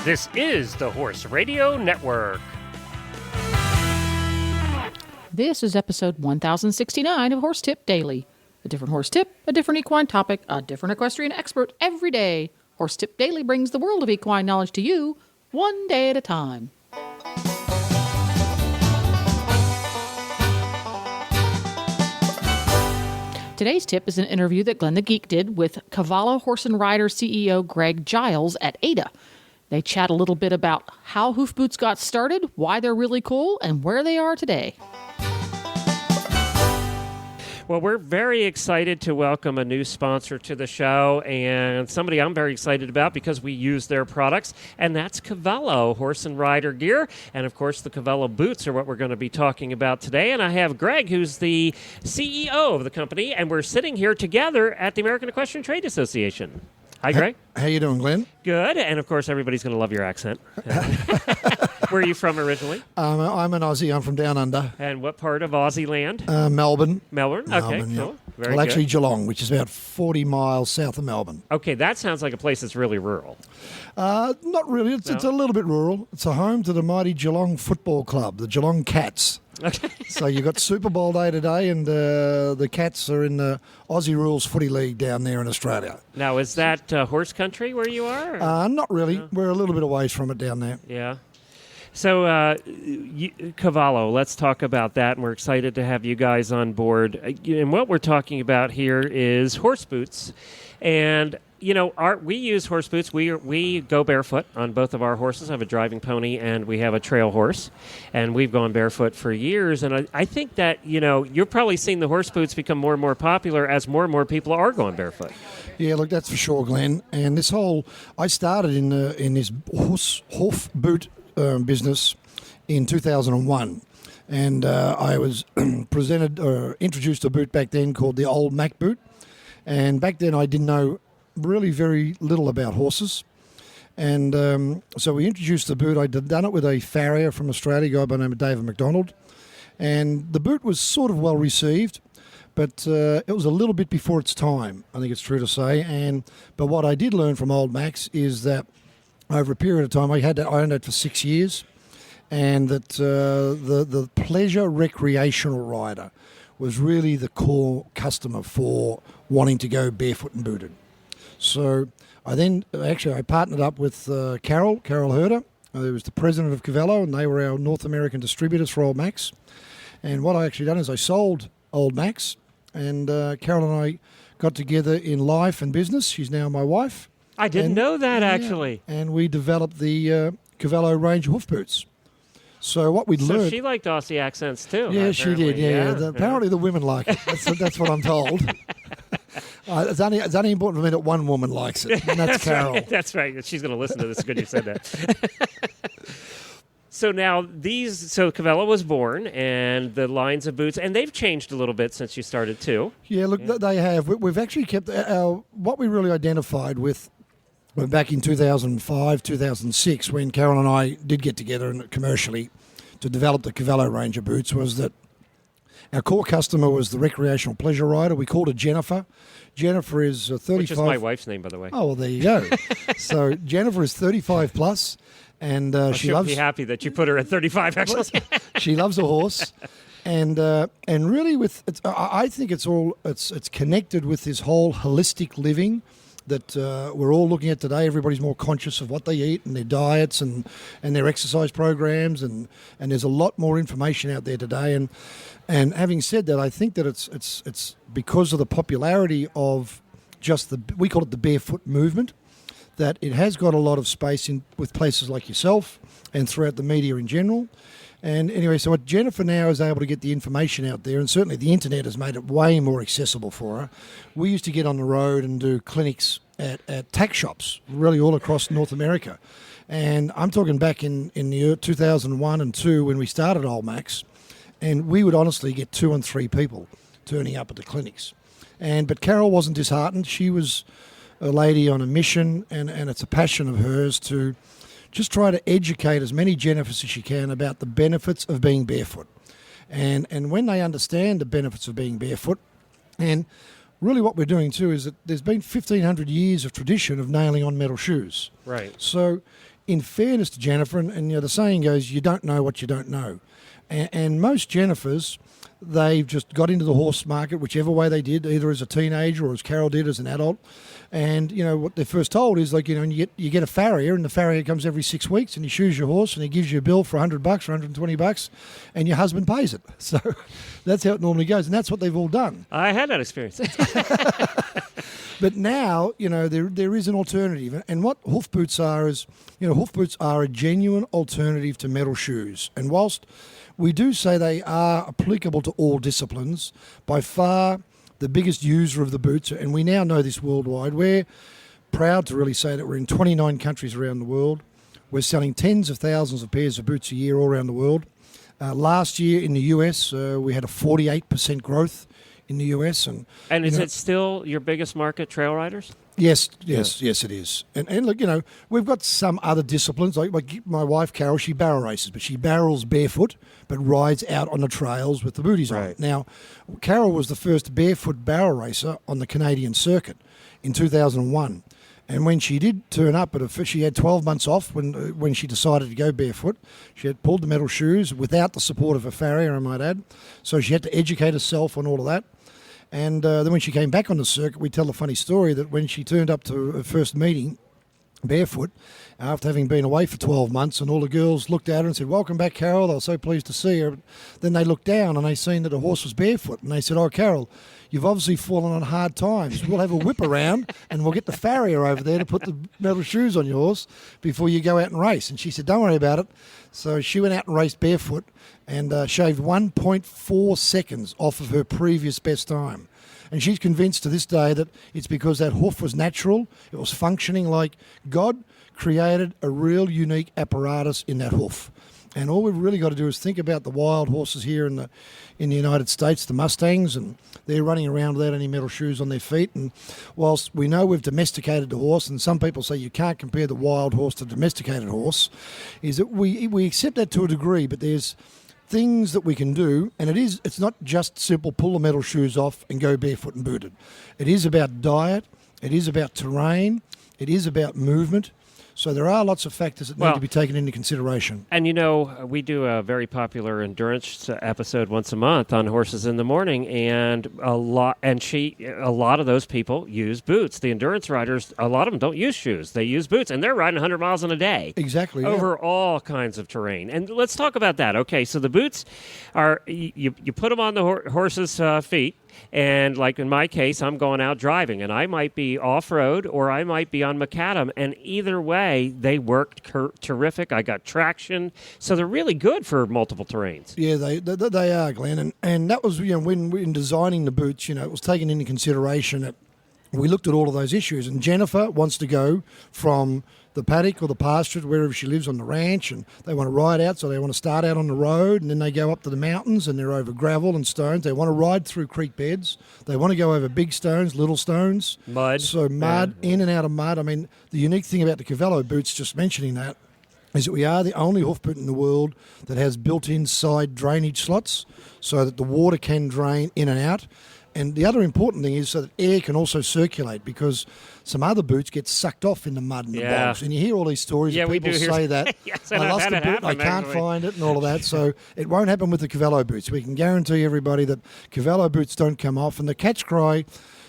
This is the Horse Radio Network. This is episode 1069 of Horse Tip Daily. A different horse tip, a different equine topic, a different equestrian expert every day. Horse Tip Daily brings the world of equine knowledge to you, one day at a time. Today's tip is an interview that Glenn the Geek did with Cavallo Horse and Rider CEO Greg Giles at ADA. They chat a little bit about how hoof boots got started, why they're really cool, and where they are today. Well, we're very excited to welcome a new sponsor to the show, and somebody I'm very excited about because we use their products, and that's Cavallo Horse and Rider gear. And, of course, the Cavallo boots are what we're going to be talking about today. And I have Greg, who's the CEO of the company, and we're sitting here together at the American Equestrian Trade Association. Hi, Greg. How you doing, Glenn? Good. And, of course, everybody's going to love your accent. Where are you from originally? I'm an Aussie. I'm from down under. And what part of Aussie land? Melbourne. Melbourne? Okay, Melbourne, cool. Yeah. Very well, actually, good. Geelong, which is about 40 miles south of Melbourne. Okay, that sounds like a place that's really rural. Not really. It's a little bit rural. It's a home to the mighty Geelong Football Club, the Geelong Cats. Okay. So you've got Super Bowl day today, and the Cats are in the Aussie Rules Footy League down there in Australia. Now, is that horse country where you are? or- Not really. No. We're a little bit away from it down there. Yeah. So, Cavallo, let's talk about that, and we're excited to have you guys on board. And what we're talking about here is horse boots. And, you know, we use horse boots. We go barefoot on both of our horses. I have a driving pony, and we have a trail horse. And we've gone barefoot for years. And I think that, you know, you're probably seeing the horse boots become more and more popular as more and more people are going barefoot. Yeah, look, that's for sure, Glenn. And this whole, I started in this Hoof boot business in 2001, and I was introduced to a boot back then called the Old Mac boot, and back then I didn't know really very little about horses, and so we introduced the boot. I'd done it with a farrier from Australia, a guy by the name of David McDonald, and the boot was sort of well received, but it was a little bit before its time, I think it's true to say. But what I did learn from Old Macs is that over a period of time, I owned it for 6 years, and that the pleasure recreational rider was really the core customer for wanting to go barefoot and booted. So I partnered up with Carol Herder, who was the president of Cavallo, and they were our North American distributors for Old Macs. And what I actually done is I sold Old Macs, and Carol and I got together in life and business. She's now my wife. I didn't know that, actually. And we developed the Cavallo range of hoof boots. So what we'd learned... So she liked Aussie accents, too. Yeah, she did. Yeah. Apparently the women like it. That's what I'm told. It's only important for me that one woman likes it, and that's Carol. Right. That's right. She's going to listen to this. It's good you said that. So now Cavallo was born, and the lines of boots, and they've changed a little bit since you started, too. Yeah, look, they have. We've actually kept what we really identified with back in 2005, 2006, when Carol and I did get together and commercially to develop the Cavallo range of boots, was that our core customer was the recreational pleasure rider. We called her Jennifer. Jennifer is 35. Which is my wife's name, by the way. Oh, well, there you go. So Jennifer is 35 plus, and she loves... She'll be happy that you put her at 35, actually. She loves a horse. And really, I think it's connected with this whole holistic living that we're all looking at today. Everybody's more conscious of what they eat and their diets and their exercise programs, and there's a lot more information out there today. And having said that, I think that it's because of the popularity of we call it the barefoot movement, that it has got a lot of space with places like yourself and throughout the media in general. And anyway, so what Jennifer now is able to get the information out there, and certainly the internet has made it way more accessible for her. We used to get on the road and do clinics at tack shops, really all across North America. And I'm talking back in the year 2001 and 2 when we started Old Macs, and we would honestly get 2 and 3 people turning up at the clinics. But Carol wasn't disheartened. She was a lady on a mission, and it's a passion of hers to just try to educate as many Jennifers as she can about the benefits of being barefoot. And when they understand the benefits of being barefoot, and really what we're doing too is that there's been 1,500 years of tradition of nailing on metal shoes. Right. So in fairness to Jennifer, and the saying goes, you don't know what you don't know. And most Jennifers, they've just got into the horse market, whichever way they did, either as a teenager or as Carol did as an adult. And, what they're first told is, you get a farrier, and the farrier comes every 6 weeks, and he shoes your horse, and he gives you a bill for $100, $120, and your husband pays it. So that's how it normally goes, and that's what they've all done. I had that experience. But now, there is an alternative. And what hoof boots are is, hoof boots are a genuine alternative to metal shoes. And whilst we do say they are applicable to all disciplines, by far the biggest user of the boots, and we now know this worldwide, we're proud to really say that we're in 29 countries around the world. We're selling tens of thousands of pairs of boots a year all around the world. Last year in the US, we had a 48% growth in the US. And is it still your biggest market, trail riders? Yes, it is. And look, we've got some other disciplines. Like my wife, Carol, she barrel races, but she barrels barefoot, but rides out on the trails with the booties on. Now, Carol was the first barefoot barrel racer on the Canadian circuit in 2001. And when she did turn up, she had 12 months off when she decided to go barefoot. She had pulled the metal shoes without the support of a farrier, I might add. So she had to educate herself on all of that. And then when she came back on the circuit, we tell the funny story that when she turned up to her first meeting barefoot, after having been away for 12 months, and all the girls looked at her and said, "Welcome back, Carol. They were so pleased to see her." Then they looked down and they seen that the horse was barefoot. And they said, "Oh, Carol, you've obviously fallen on hard times. We'll have a whip around and we'll get the farrier over there to put the metal shoes on your horse before you go out and race." And she said, "Don't worry about it." So she went out and raced barefoot and shaved 1.4 seconds off of her previous best time. And she's convinced to this day that it's because that hoof was natural, it was functioning like God created a real unique apparatus in that hoof. And all we've really got to do is think about the wild horses here in the United States, the Mustangs, and they're running around without any metal shoes on their feet. And whilst we know we've domesticated the horse, and some people say you can't compare the wild horse to the domesticated horse, is that we accept that to a degree, but there's things that we can do, and it's not just simple pull the metal shoes off and go barefoot and booted. It is about diet, it is about terrain, it is about movement. So there are lots of factors that need to be taken into consideration. And we do a very popular endurance episode once a month on horses in the morning, and a lot of those people use boots. The endurance riders, a lot of them don't use shoes; they use boots, and they're riding 100 miles in a day. Exactly. Over all kinds of terrain. And let's talk about that. Okay, so the boots are you put them on the horse's feet. And like in my case, I'm going out driving, and I might be off-road or I might be on macadam, and either way, they work terrific. I got traction, so they're really good for multiple terrains. Yeah, they are, Glenn. And that was, when designing the boots, it was taken into consideration that we looked at all of those issues. And Jennifer wants to go from the paddock or the pasture, wherever she lives on the ranch, and they want to ride out, so they want to start out on the road, and then they go up to the mountains, and they're over gravel and stones. They want to ride through creek beds. They want to go over big stones, little stones. Mud. So mud, in and out of mud. I mean, the unique thing about the Cavallo boots, just mentioning that, is that we are the only hoof boot in the world that has built-in side drainage slots so that the water can drain in and out. And the other important thing is so that air can also circulate, because some other boots get sucked off in the mud and the bogs. And you hear all these stories of people say that, yes, I lost a boot, I can't find it, and all of that. So it won't happen with the Cavallo boots. We can guarantee everybody that Cavallo boots don't come off. And the catch cry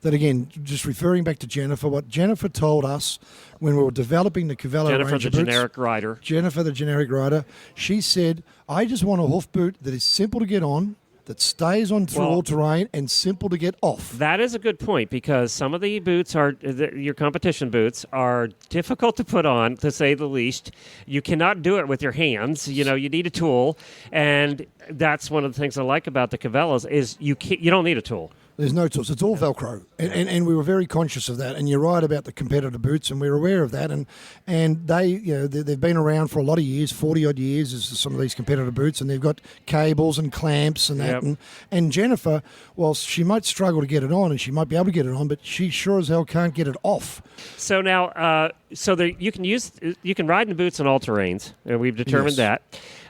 that, again, just referring back to Jennifer, what Jennifer told us when we were developing the Cavallo range of boots. Jennifer, the generic rider. Jennifer, the generic rider. She said, "I just want a hoof boot that is simple to get on, that stays on through all terrain, and simple to get off." That is a good point, because some of the boots your competition boots are difficult to put on, to say the least. You cannot do it with your hands. You need a tool, and that's one of the things I like about the Cavallos is you don't need a tool. There's no tools. It's all Velcro. And we were very conscious of that. And you're right about the competitor boots, and we're aware of that. And they, they've been around for a lot of years, 40-odd years is some of these competitor boots, and they've got cables and clamps and that. Yep. And Jennifer, whilst she might struggle to get it on, and she might be able to get it on, but she sure as hell can't get it off. So now, you can ride in the boots on all terrains, and we've determined that.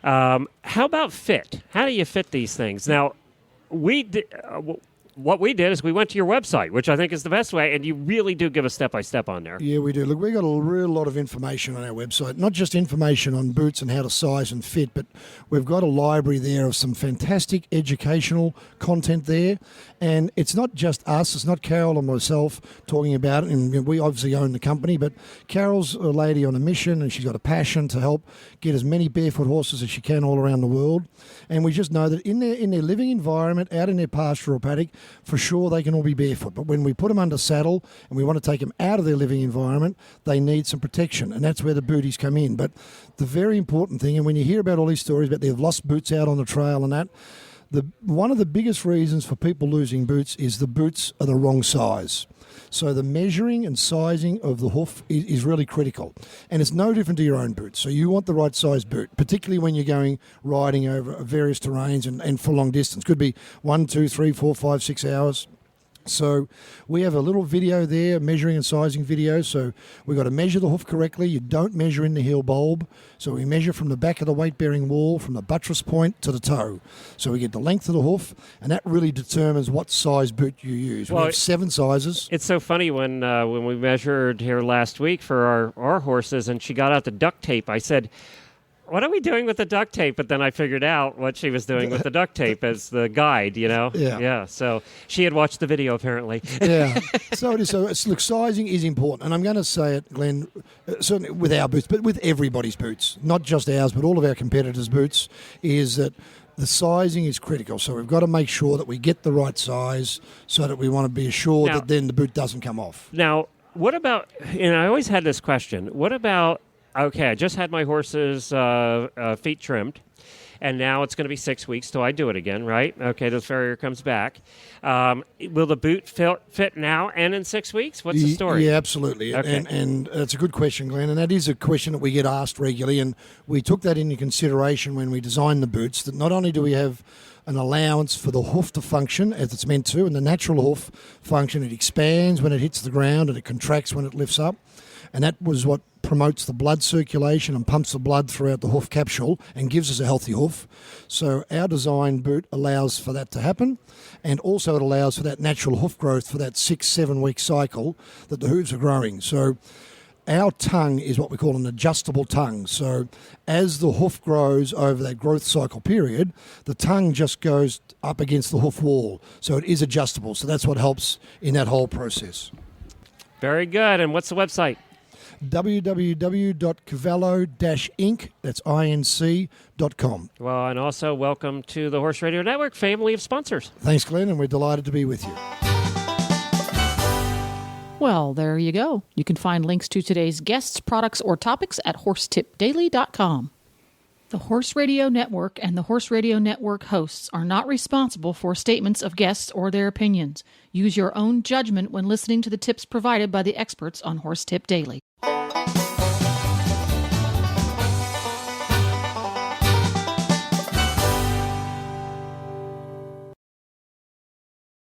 How about fit? How do you fit these things? Now, what we did is we went to your website, which I think is the best way, and you really do give a step-by-step on there. Yeah, we do. Look, we've got a real lot of information on our website, not just information on boots and how to size and fit, but we've got a library there of some fantastic educational content there. And it's not just us, it's not Carol and myself talking about it, and we obviously own the company, but Carol's a lady on a mission, and she's got a passion to help get as many barefoot horses as she can all around the world. And we just know that in their living environment, out in their pasture or paddock, for sure they can all be barefoot. But when we put them under saddle and we want to take them out of their living environment, they need some protection, and that's where the booties come in. But the very important thing, and when you hear about all these stories about they've lost boots out on the trail and that, one of the biggest reasons for people losing boots is the boots are the wrong size. So the measuring and sizing of the hoof is really critical. And it's no different to your own boots. So you want the right size boot, particularly when you're going riding over various terrains and for long distance. Could be 1, 2, 3, 4, 5, 6 hours. So we have a little video there, measuring and sizing video. So we've got to measure the hoof correctly. You don't measure in the heel bulb. So we measure from the back of the weight-bearing wall, from the buttress point to the toe. So we get the length of the hoof, and that really determines what size boot you use. We have 7 sizes. It's so funny when we measured here last week for our horses, and she got out the duct tape. I said, what are we doing with the duct tape? But then I figured out what she was doing with the duct tape as the guide, Yeah, so she had watched the video, apparently. Yeah. So it is. So look, sizing is important. And I'm going to say it, Glenn, certainly with our boots, but with everybody's boots, not just ours, but all of our competitors' boots, is that the sizing is critical. So we've got to make sure that we get the right size so that we want to be assured that then the boot doesn't come off. Now, what about, and I always had this question, what about, okay, I just had my horse's feet trimmed, and now it's going to be 6 weeks till I do it again, right? Okay, the farrier comes back. Will the boot fit now and in 6 weeks? What's the story? Yeah, absolutely. Okay. And that's a good question, Glenn, and that is a question that we get asked regularly, and we took that into consideration when we designed the boots, that not only do we have an allowance for the hoof to function as it's meant to, and the natural hoof function, it expands when it hits the ground and it contracts when it lifts up, and that was what promotes the blood circulation and pumps the blood throughout the hoof capsule and gives us a healthy hoof. So our design boot allows for that to happen, and also it allows for that natural hoof growth for that 6-7 week cycle that the hooves are growing. So our tongue is what we call an adjustable tongue. So as the hoof grows over that growth cycle period, the tongue just goes up against the hoof wall. So it is adjustable. So that's what helps in that whole process. Very good. And what's the website? www.cavallo-inc, that's inc.com. Well, and also welcome to the Horse Radio Network family of sponsors. Thanks, Glenn, and we're delighted to be with you. Well, there you go. You can find links to today's guests, products, or topics at horsetipdaily.com. The Horse Radio Network and the Horse Radio Network hosts are not responsible for statements of guests or their opinions. Use your own judgment when listening to the tips provided by the experts on Horse Tip Daily.